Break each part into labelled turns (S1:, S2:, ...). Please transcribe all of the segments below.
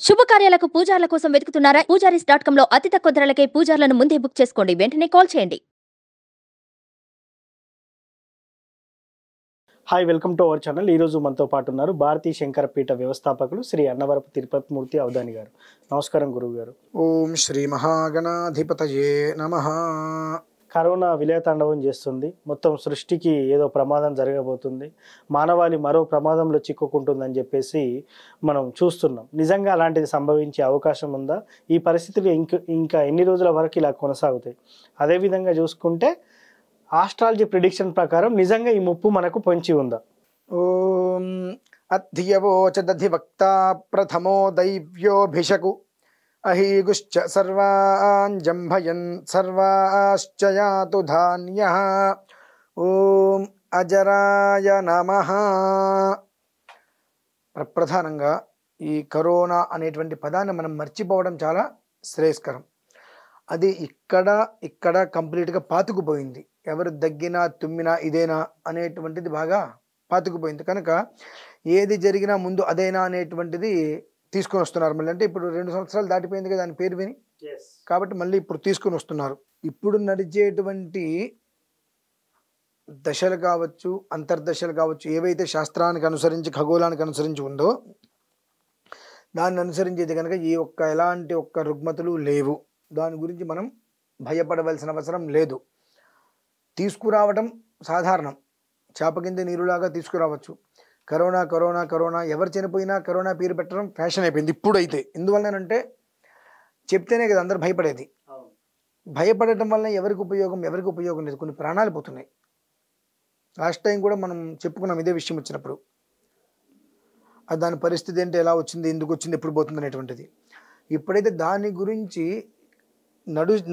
S1: శుభకార్యాలకు పూజార్ల కోసం వెతుకుతున్నారా? పూజారీస్.com లో అతి తక్కువ ధరలకే పూజార్లను ముందే బుక్ చేసుకోండి. వెంటనే కాల్ చేయండి.
S2: Hi welcome to our channel. ఈరోజు మనతో పాటు ఉన్నారు భారతీ శంకరపీఠ వ్యవస్థాపకులు శ్రీ అన్నవరపు తిరుపతి మూర్తి అవధాని గారు. నమస్కారం గురువు గారు.
S3: ఓం శ్రీ మహాగణాధిపతయే నమః.
S2: కరోనా విలయతాండవం చేస్తుంది. మొత్తం సృష్టికి ఏదో ప్రమాదం జరగబోతుంది, మానవాళి మరో ప్రమాదంలో చిక్కుకుంటుందని చెప్పేసి మనం చూస్తున్నాం. నిజంగా అలాంటిది సంభవించే అవకాశం ఉందా? ఈ పరిస్థితులు ఇంకా ఎన్ని రోజుల వరకు ఇలా కొనసాగుతాయి? అదేవిధంగా చూసుకుంటే ఆస్ట్రాలజీ ప్రిడిక్షన్ ప్రకారం నిజంగా ఈ ముప్పు మనకు పొంచి ఉందా?
S3: ఓం అధ్యవోచదధివక్త ప్రథమో దైవ్యోభిషకు అహీగుశ్చ సర్వాన్ జంభయన్ సర్వాశ్చ యాతు ధాన్యః. ఓం అజరాయ నమః. ప్రధానంగా ఈ కరోనా అనేటువంటి పదాన్ని మనం మర్చిపోవడం చాలా శ్రేయస్కరం. అది ఇక్కడ కంప్లీట్గా పాతుకుపోయింది. ఎవరు దగ్గినా తుమ్మినా ఇదేనా అనేటువంటిది బాగా పాతుకుపోయింది కనుక ఏది జరిగినా ముందు అదేనా అనేటువంటిది తీసుకొని వస్తున్నారు. మళ్ళీ అంటే ఇప్పుడు 2 సంవత్సరాలు దాటిపోయింది కదా దాని పేరు విని, కాబట్టి మళ్ళీ ఇప్పుడు తీసుకొని వస్తున్నారు. ఇప్పుడు నడిచేటువంటి దశలు కావచ్చు, అంతర్దశలు కావచ్చు, ఏవైతే శాస్త్రానికి అనుసరించి ఖగోళానికి అనుసరించి ఉందో దాన్ని అనుసరించేది కనుక ఎలాంటి ఒక్క రుగ్మతలు లేవు. దాని గురించి మనం భయపడవలసిన అవసరం లేదు. తీసుకురావటం సాధారణం, చేప కింద నీరులాగా తీసుకురావచ్చు. కరోనా కరోనా కరోనా ఎవరు చనిపోయినా కరోనా పేరు పెట్టడం ఫ్యాషన్ అయిపోయింది ఇప్పుడైతే. ఎందువల్లనంటే చెప్తేనే కదా అందరు భయపడేది. భయపడటం వల్ల ఎవరికి ఉపయోగం లేదు. కొన్ని ప్రాణాలు పోతున్నాయి. లాస్ట్ టైం కూడా మనం చెప్పుకున్నాం ఇదే విషయం వచ్చినప్పుడు. దాని పరిస్థితి ఏంటి, ఎలా వచ్చింది, ఎందుకు వచ్చింది, ఎప్పుడు పోతుంది అనేటువంటిది. ఇప్పుడైతే దాని గురించి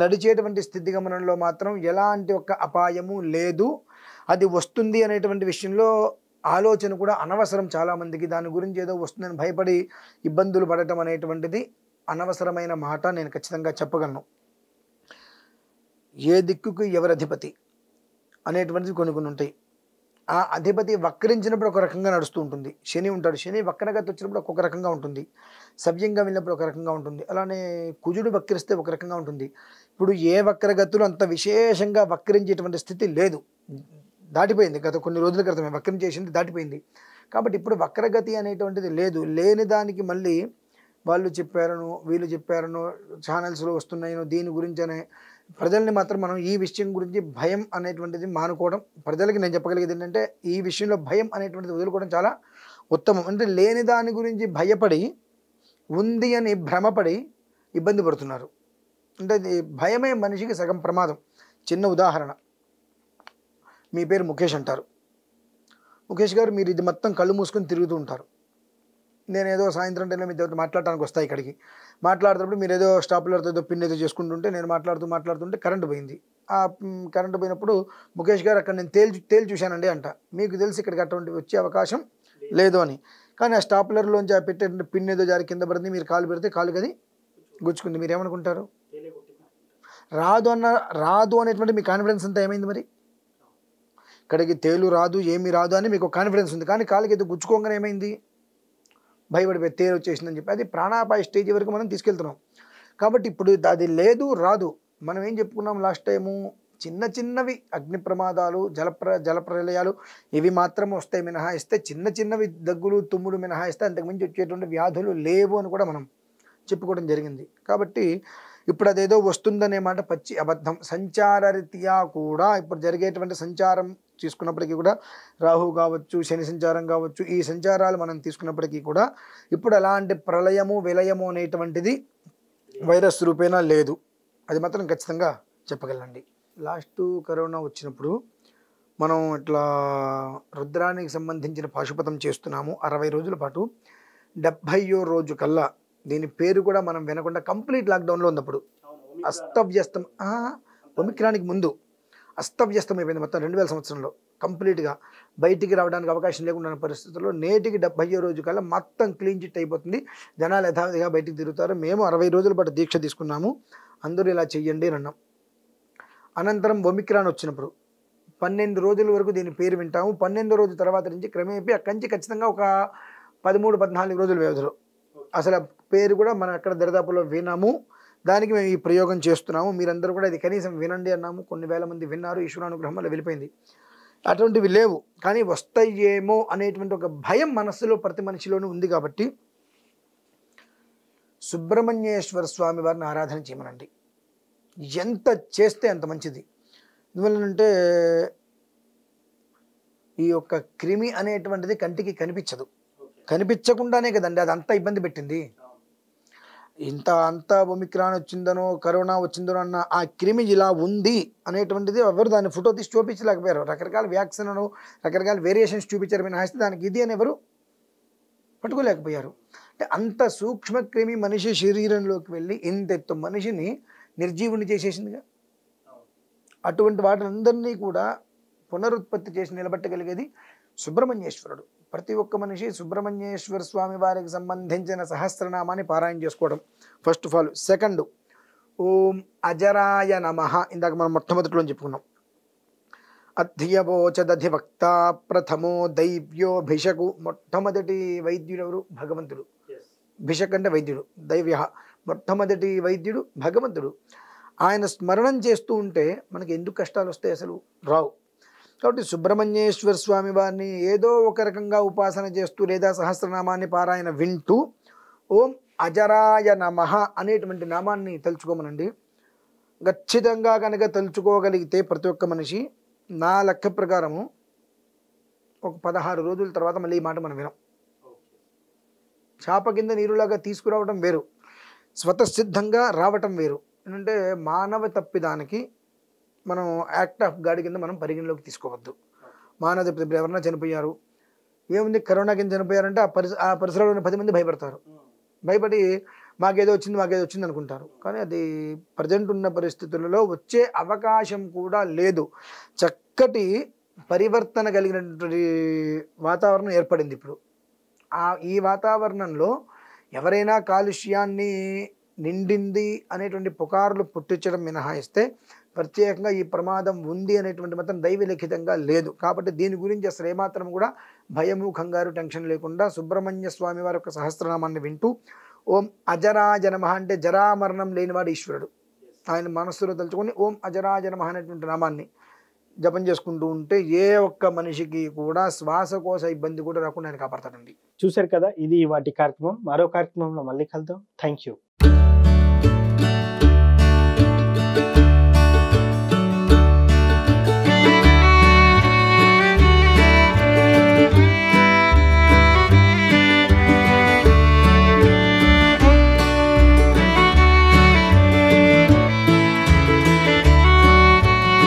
S3: నడిచేటువంటి స్థితిగమనంలో మాత్రం ఎలాంటి ఒక్క అపాయము లేదు. అది వస్తుంది అనేటువంటి విషయంలో ఆలోచన కూడా అనవసరం. చాలామందికి దాని గురించి ఏదో వస్తుందని భయపడి ఇబ్బందులు పడటం అనేటువంటిది అనవసరమైన మాట. నేను ఖచ్చితంగా చెప్పగలను. ఏ దిక్కుకు ఎవరు అధిపతి అనేటువంటిది కొన్ని ఉంటాయి. ఆ అధిపతి వక్రించినప్పుడు ఒక రకంగా నడుస్తూ ఉంటుంది. శని ఉంటాడు, శని వక్రగతి వచ్చినప్పుడు ఒక్కొక్క రకంగా ఉంటుంది. సవ్యంగా వెళ్ళినప్పుడు ఒక రకంగా ఉంటుంది. అలానే కుజుడు వక్రిస్తే ఒక రకంగా ఉంటుంది. ఇప్పుడు ఏ వక్రగతులు అంత విశేషంగా వక్రించేటువంటి స్థితి లేదు, దాటిపోయింది. గత కొన్ని రోజుల క్రితమే వక్రం చేసింది, దాటిపోయింది. కాబట్టి ఇప్పుడు వక్రగతి అనేటువంటిది లేదు. లేని దానికి మళ్ళీ వాళ్ళు చెప్పారను వీళ్ళు చెప్పారను ఛానల్స్లో వస్తున్నాయో దీని గురించి అనే ప్రజల్ని మాత్రం మనం ఈ విషయం గురించి భయం అనేటువంటిది మానుకోవడం. ప్రజలకి నేను చెప్పగలిగేది ఏంటంటే ఈ విషయంలో భయం అనేటువంటిది వదులుకోవడం చాలా ఉత్తమం. అంటే లేని దాని గురించి భయపడి ఉంది అని భ్రమపడి ఇబ్బంది పడుతున్నారు. అంటే భయమే మనిషికి సగం ప్రమాదం. చిన్న ఉదాహరణ, మీ పేరు ముఖేష్ అంటారు. ముఖేష్ గారు, మీరు ఇది మొత్తం కళ్ళు మూసుకొని తిరుగుతూ ఉంటారు. నేను ఏదో సాయంత్రం టైంలో మీ దగ్గర మాట్లాడటానికి వస్తాయి. ఇక్కడికి మాట్లాడుతున్నప్పుడు మీరు ఏదో స్టాపులర్తో ఏదో పిన్ ఏదో చేసుకుంటుంటే నేను మాట్లాడుతుంటే కరెంటు పోయింది. ఆ కరెంటు పోయినప్పుడు ముఖేష్ గారు అక్కడ నేను తేల్చి చూశానండి అంట. మీకు తెలిసి ఇక్కడికి అటువంటి వచ్చే అవకాశం లేదు అని. కానీ ఆ స్టాపులర్లోంచి ఆ పెట్టే పిన్ ఏదో జారి కింద పడింది. మీరు కాలు పెడితే కాలుకి అది గుచ్చుకుంది. మీరు ఏమనుకుంటారు? రాదు అనేటువంటి మీ కాన్ఫిడెన్స్ అంతా ఏమైంది? మరి ఇక్కడికి తేలు రాదు, ఏమీ రాదు అని మీకు కాన్ఫిడెన్స్ ఉంది. కానీ కాలుకి ఏదో గుచ్చుకోగానే ఏమైంది? భయపడిపోయి తేలు వచ్చేసిందని చెప్పి అది ప్రాణాపాయ స్టేజ్ వరకు మనం తీసుకెళ్తున్నాం. కాబట్టి ఇప్పుడు అది లేదు, రాదు. మనం ఏం చెప్పుకున్నాం లాస్ట్ టైము? చిన్నవి అగ్ని ప్రమాదాలు, జల ప్రళయాలు ఇవి మాత్రం వస్తాయి మినహాయిస్తే, చిన్నవి దగ్గులు తుమ్ములు మినహాయిస్తే అంతకుమించి వచ్చేటువంటి వ్యాధులు లేవు అని కూడా మనం చెప్పుకోవడం జరిగింది. కాబట్టి ఇప్పుడు అదేదో వస్తుందనే మాట పచ్చి అబద్ధం. సంచారరీత్యా కూడా ఇప్పుడు జరిగేటువంటి సంచారం తీసుకున్నప్పటికీ కూడా రాహు కావచ్చు, శని సంచారం కావచ్చు, ఈ సంచారాలు మనం తీసుకున్నప్పటికీ కూడా ఇప్పుడు అలాంటి ప్రళయము విలయము అనేటువంటిది వైరస్ రూపేణా లేదు. అది మాత్రం ఖచ్చితంగా చెప్పగలండి. లాస్ట్ కరోనా వచ్చినప్పుడు మనం ఇట్లా రుద్రానికి సంబంధించిన పాశుపతం చేస్తున్నాము 60 రోజుల పాటు. 70వ రోజు కల్లా దీని పేరు కూడా మనం వినకుండా కంప్లీట్ లాక్డౌన్లో ఉన్నప్పుడు అస్తవ్యస్తం, ఒమిక్రానికి ముందు అస్తవ్యస్తం అయిపోయింది మొత్తం 2000 సంవత్సరంలో. కంప్లీట్గా బయటికి రావడానికి అవకాశం లేకుండా ఉన్న పరిస్థితుల్లో నేటికి 70వ రోజు కల్లా మొత్తం క్లీన్ చిట్ అయిపోతుంది. జనాలు యథావిధిగా బయటికి తిరుగుతారు. మేము 60 రోజుల పాటు దీక్ష తీసుకున్నాము. అందరూ ఇలా చెయ్యండి అని అన్నాం. అనంతరం ఒమిక్రాన్ వచ్చినప్పుడు 12 రోజుల వరకు దీని పేరు వింటాము. 12వ రోజు తర్వాత నుంచి క్రమేపీ అక్కడి నుంచి ఖచ్చితంగా ఒక 13-14 రోజుల వ్యవధిలో అసలు పేరు కూడా మనం అక్కడ దరిదాపులో వినాము. దానికి మేము ఈ ప్రయోగం చేస్తున్నాము. మీరందరూ కూడా ఇది కనీసం వినండి అన్నాము. కొన్ని వేల మంది విన్నారు. ఈశ్వరానుగ్రహం వల్ల వెళ్ళిపోయింది. అటువంటివి లేవు, కానీ వస్తాయేమో అనేటువంటి ఒక భయం మనస్సులో ప్రతి మనిషిలోనూ ఉంది. కాబట్టి సుబ్రహ్మణ్యేశ్వర స్వామి వారిని ఆరాధన చేయమనండి. ఎంత చేస్తే అంత మంచిది. ఎందువల్లంటే ఈ యొక్క క్రిమి అనేటువంటిది కంటికి కనిపించదు. కనిపించకుండానే కదండి అదంతా ఇబ్బంది పెట్టింది. అంతా ఒమిక్రాన్ వచ్చిందనో కరోనా వచ్చిందనో అన్న ఆ క్రిమి ఇలా ఉంది అనేటువంటిది ఎవరు దాన్ని ఫోటో తీసి చూపించలేకపోయారు. రకరకాల వ్యాక్సిన్ రకరకాల వేరియేషన్స్ చూపించారు మినహాయిస్తే దానికి ఇది అని ఎవరు పట్టుకోలేకపోయారు. అంటే అంత సూక్ష్మ క్రిమి మనిషి శరీరంలోకి వెళ్ళి ఇంతెత్తు మనిషిని నిర్జీవుని చేసేసిందిగా. అటువంటి వాటినందరినీ కూడా పునరుత్పత్తి చేసి నిలబెట్టగలిగేది సుబ్రహ్మణ్యేశ్వరుడు. ప్రతి ఒక్క మనిషి సుబ్రహ్మణ్యేశ్వర స్వామి వారికి సంబంధించిన సహస్రనామాన్ని పారాయణ చేసుకోవడం ఫస్ట్ ఆఫ్ ఆల్. సెకండ్, ఓం అజరాయ నమః. ఇందాక మనం మొట్టమొదటిలో చెప్పుకున్నాం. అధ్యవోచదధివక్త ప్రథమో దైవ్యో భిషకు. మొట్టమొదటి వైద్యుడు ఎవరు? భగవంతుడు. భిషక్ అంటే వైద్యుడు, దైవ్య. మొట్టమొదటి వైద్యుడు భగవంతుడు. ఆయన స్మరణం చేస్తూ ఉంటే మనకి ఎందుకు కష్టాలు వస్తాయి? అసలు రావు. కాబట్టి సుబ్రహ్మణ్యేశ్వర స్వామి వారిని ఏదో ఒక రకంగా ఉపాసన చేస్తూ లేదా సహస్రనామాన్ని పారాయణ వింటూ ఓం అజరాయ నమః అనేటువంటి నామాన్ని తలుచుకోమనండి. ఖచ్చితంగా కనుక తలుచుకోగలిగితే ప్రతి ఒక్క మనిషి, నా లెక్క ప్రకారము ఒక 16 రోజుల తర్వాత మళ్ళీ ఈ మాట మనం వినం. చాప కింద నీరులాగా తీసుకురావడం వేరు, స్వతసిద్ధంగా రావటం వేరు. ఏంటంటే మానవ తప్పిదానికి మనం యాక్ట్ ఆఫ్ గాడ్ కింద మనం పరిగణలోకి తీసుకోవద్దు. మానవ తప్పిదం ఎవరన్నా చనిపోయారు, ఏముంది కరోనా కింద చనిపోయారంటే ఆ పరిసరంలోని 10 మంది భయపడతారు. భయపడి మాకేదో వచ్చింది అనుకుంటారు. కానీ అది ప్రజెంట్ ఉన్న పరిస్థితులలో వచ్చే అవకాశం కూడా లేదు. చక్కటి పరివర్తన కలిగినటువంటి వాతావరణం ఏర్పడింది ఇప్పుడు. ఈ వాతావరణంలో ఎవరైనా కాలుష్యాన్ని నిండింది అనేటువంటి పుకార్లు పుట్టించడం మినహాయిస్తే ప్రత్యేకంగా ఈ ప్రమాదం ఉంది అనేటువంటి మాత్రం దైవలిఖితంగా లేదు. కాబట్టి దీని గురించి అసలు ఏమాత్రం కూడా భయము కంగారు టెన్షన్ లేకుండా సుబ్రహ్మణ్య స్వామి వారి యొక్క సహస్రనామాన్ని వింటూ ఓం అజరాయ నమః అంటే జరామరణం లేనివాడు ఈశ్వరుడు. ఆయన మనస్సులో తలుచుకొని ఓం అజరాయ నమః అనేటువంటి నామాన్ని జపం చేసుకుంటూ ఉంటే ఏ ఒక్క మనిషికి కూడా శ్వాసకోశ ఇబ్బంది కూడా రాకుండా ఆయన కాపాడతాడండి.
S2: చూశారు కదా, ఇది వాటి కార్యక్రమం. మరో కార్యక్రమంలో మళ్ళీ కలుద్దాం. Thank you.